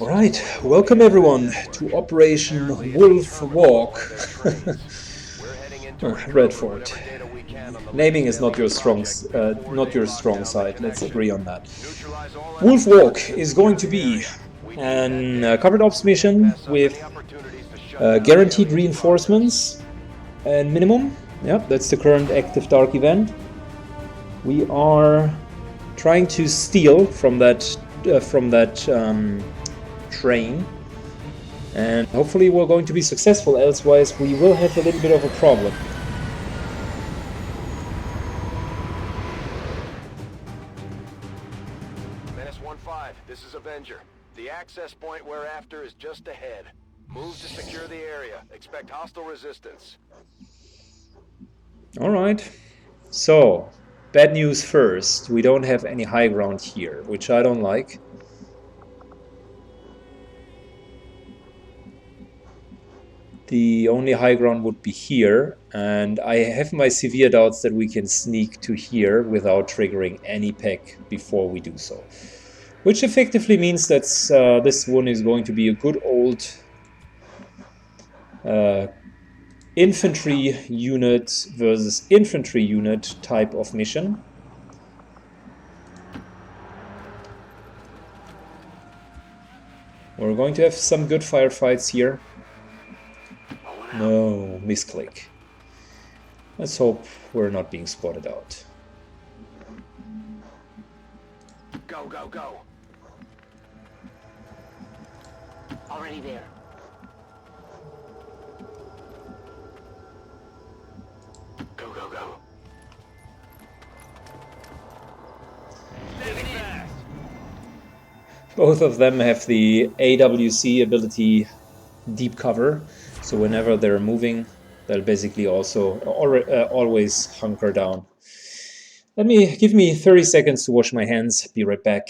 Alright, welcome everyone to Operation Wolf Walk. Redford. Naming is not your strong side. Let's agree on that. Wolf Walk is going to be a covered ops mission with guaranteed reinforcements and minimum. Yep, that's the current active dark event. We are trying to steal from that train, and hopefully we're going to be successful, elsewise we will have a little bit of a problem. -15, this is Avenger. The access point we're after is just ahead. Move to secure the area. Expect hostile resistance. Alright, so bad news first. We don't have any high ground here, which I don't like. The only high ground would be here, and I have my severe doubts that we can sneak to here without triggering any pack before we do so. Which effectively means that this one is going to be a good old infantry unit versus infantry unit type of mission. We're going to have some good firefights here. No, misclick. Let's hope we're not being spotted out. Go, go, go. Already there. Go, go, go. Standing fast. Both of them have the AWC ability deep cover, so whenever they're moving, they'll basically also always hunker down. Give me 30 seconds to wash my hands. Be right back.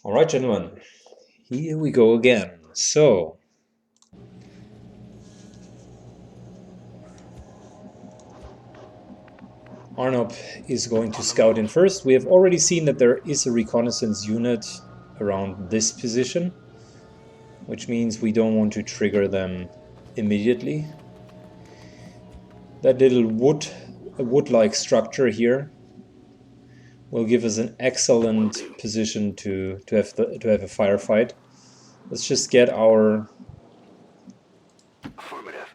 Alright, gentlemen, here we go again. So, Arnop is going to scout in first. We have already seen that there is a reconnaissance unit around this position, which means we don't want to trigger them immediately. That little wood-like structure here will give us an excellent position to have a firefight. Let's just get our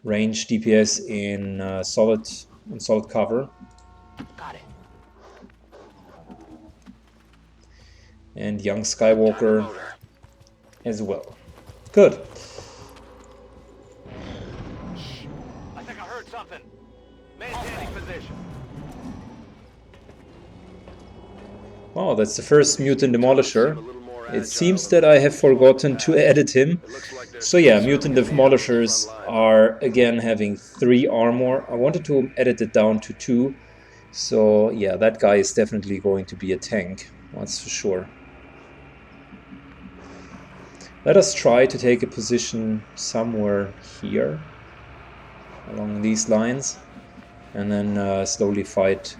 range DPS in solid cover. Got it. And young Skywalker as well. Good. I think I heard something. Maintaining position. Oh, that's the first Mutant Demolisher. It seems that I have forgotten to edit him. So yeah, Mutant Demolishers are again having 3 armor. I wanted to edit it down to 2. So yeah, that guy is definitely going to be a tank. That's for sure. Let us try to take a position somewhere here, along these lines, and then slowly fight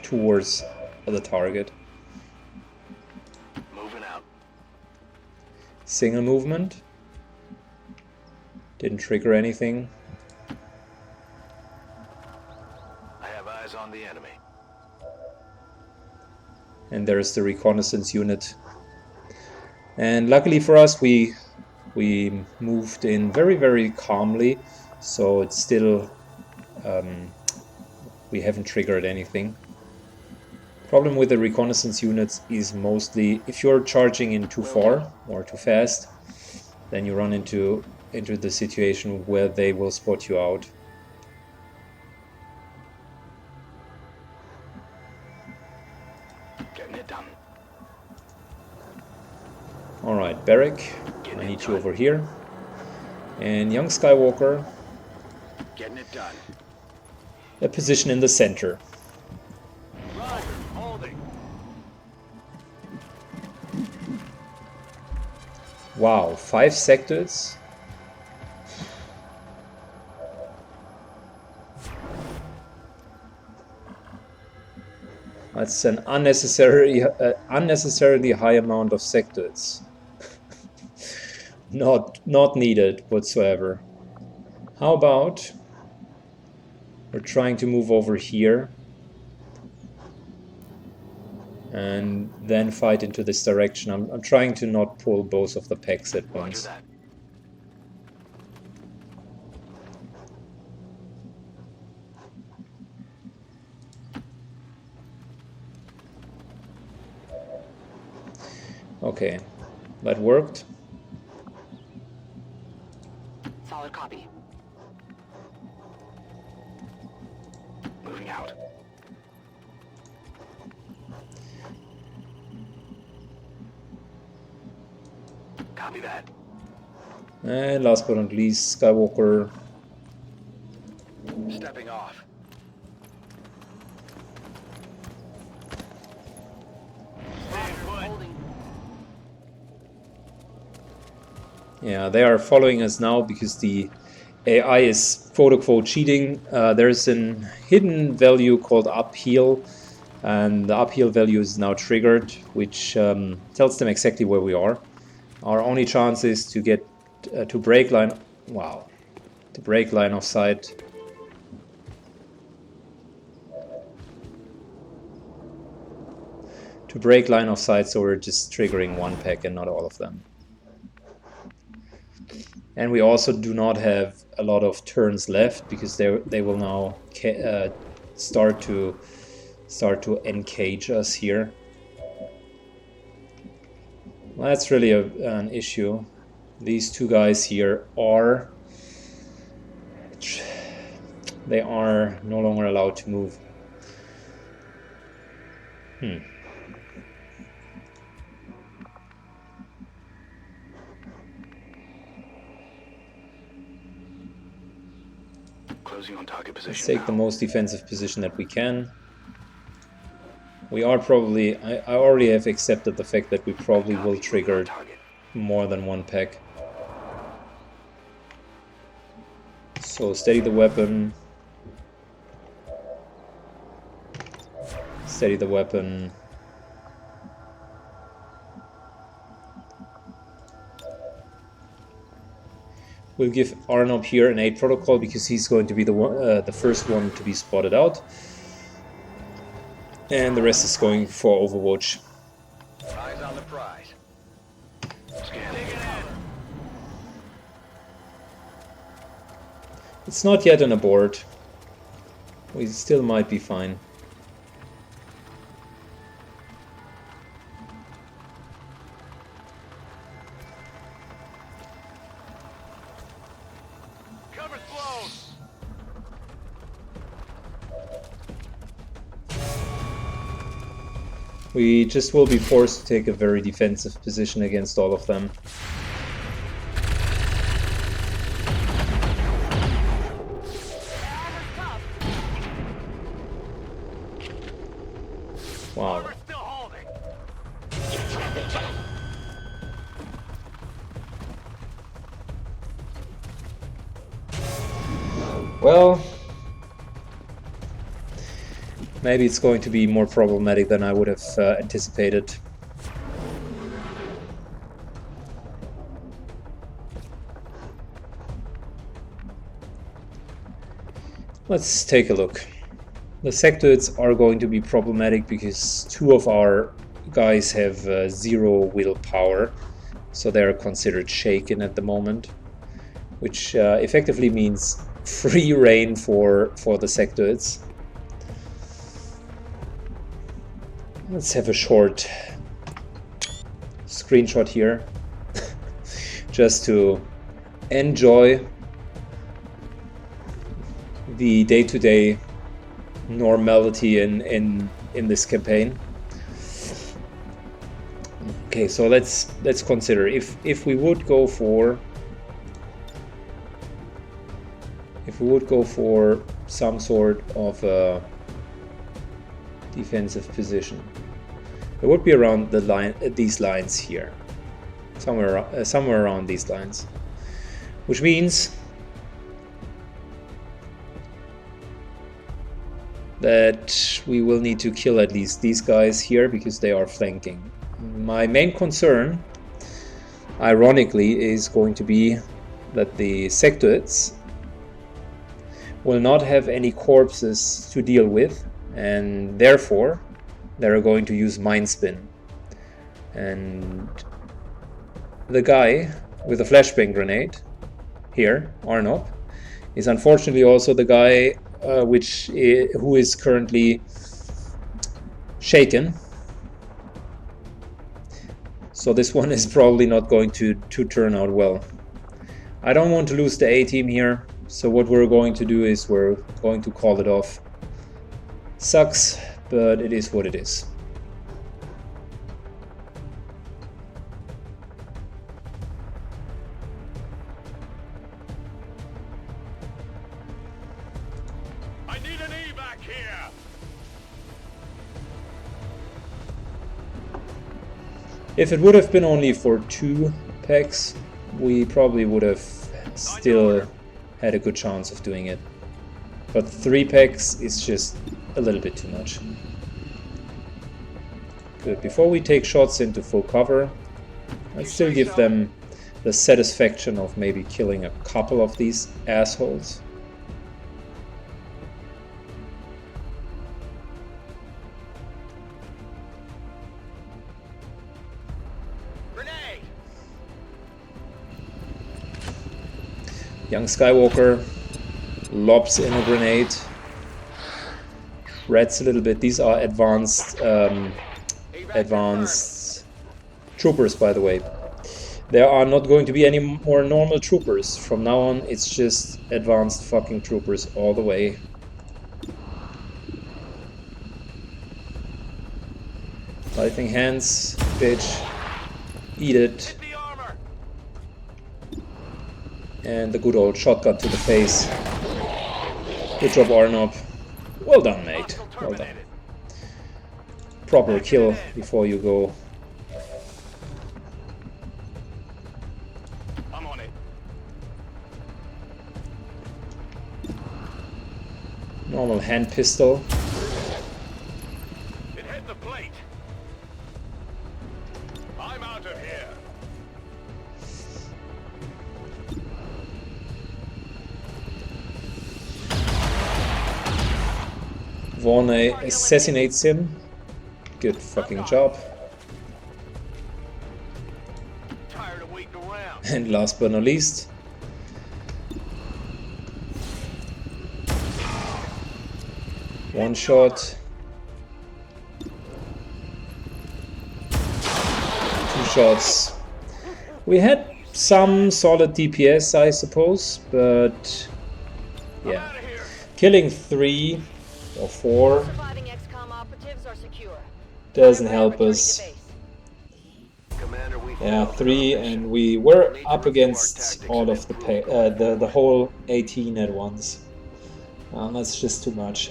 towards the target. Moving out. Single movement. Didn't trigger anything. I have eyes on the enemy. And there's the reconnaissance unit. And luckily for us, we moved in very, very calmly, so it's still we haven't triggered anything. Problem with the reconnaissance units is mostly if you're charging in too far or too fast, then you run into the situation where they will spot you out. Getting it done. Alright, Barrick, I need you over here. And young Skywalker, Getting it done. a position in the center. Roger, holding. Wow, 5 sectors? That's an unnecessarily high amount of sectors. Not needed whatsoever. How about we're trying to move over here and then fight into this direction. I'm trying to not pull both of the packs at once. Roger that. Okay, that worked. Solid copy. Moving out. Copy that. And last but not least, Skywalker. Stepping off. Yeah, they are following us now because the AI is quote-unquote cheating. There's a hidden value called upheal, and the upheal value is now triggered, which tells them exactly where we are. Our only chance is to get to break line. Wow, to break line of sight. To break line of sight, so we're just triggering one pack and not all of them. And we also do not have a lot of turns left because they will now start to encage us here. Well, that's really an issue. These two guys here are no longer allowed to move. Closing on target position. Let's take now. the most defensive position that we can. We are probably... I already have accepted the fact that we probably will trigger more than one pack. So steady the weapon. Steady the weapon. We'll give Arnob here an 8 protocol because he's going to be the first one to be spotted out. And the rest is going for Overwatch. Eyes on the prize. Scanning. It's not yet an abort. We still might be fine. Cover thrown. We just will be forced to take a very defensive position against all of them. Wow. Still holding. Well, maybe it's going to be more problematic than I would have anticipated. Let's take a look. The sectoids are going to be problematic because two of our guys have 0 willpower, so they're considered shaken at the moment, which effectively means free reign for the sectoids. Let's have a short screenshot here just to enjoy the day-to-day normality in this campaign. Okay, so let's consider if we would go for some sort of a defensive position. It would be around the line, these lines here, somewhere around these lines, which means that we will need to kill at least these guys here because they are flanking. My main concern, ironically, is going to be that the sectoids will not have any corpses to deal with, and therefore they're going to use mine spin. And the guy with a flashbang grenade here, Arnop, is unfortunately also the guy who is currently shaken. So this one is probably not going to turn out well. I don't want to lose the A team here, so what we're going to do is we're going to call it off. Sucks, but it is what it is. I need an evac here. If it would have been only for 2 packs, we probably would have still had a good chance of doing it. But 3 packs is just a little bit too much. Good. Before we take shots into full cover, let's still give them the satisfaction of maybe killing a couple of these assholes. Young Skywalker lobs in a grenade, shreds a little bit. These are advanced troopers, by the way. There are not going to be any more normal troopers. From now on, it's just advanced fucking troopers all the way. Lightning hands, bitch. Eat it. And the good old shotgun to the face. Good job, Arnop. Well done, mate. Well done. Proper kill before you go. I'm on it. Normal hand pistol. It hit the plate. I'm out of here. Vaughn assassinates him. Good fucking job. Tired of waiting around. And last but not least, one shot, 2 shots. We had some solid DPS, I suppose, but yeah, killing 3 or 4 Surviving XCOM operatives are secure. doesn't help us. Commander, we Yeah, failed. 3, and we were up against all of the whole 18 at once. That's just too much.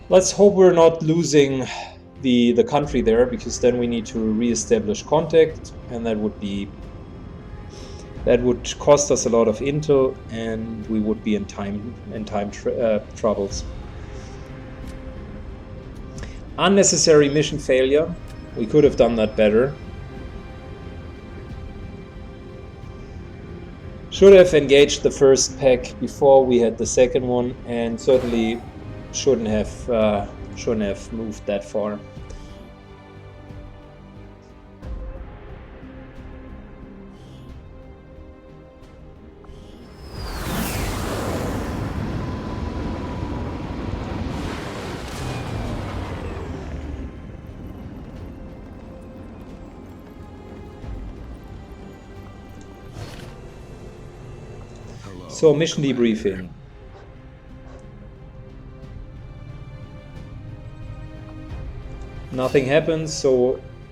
Let's hope we're not losing the country there, because then we need to re-establish contact, and that would be That would cost us a lot of intel, and we would be in troubles. Unnecessary mission failure. We could have done that better. Should have engaged the first pack before we had the second one, and certainly shouldn't have moved that far. So, mission debriefing. Nothing happens, so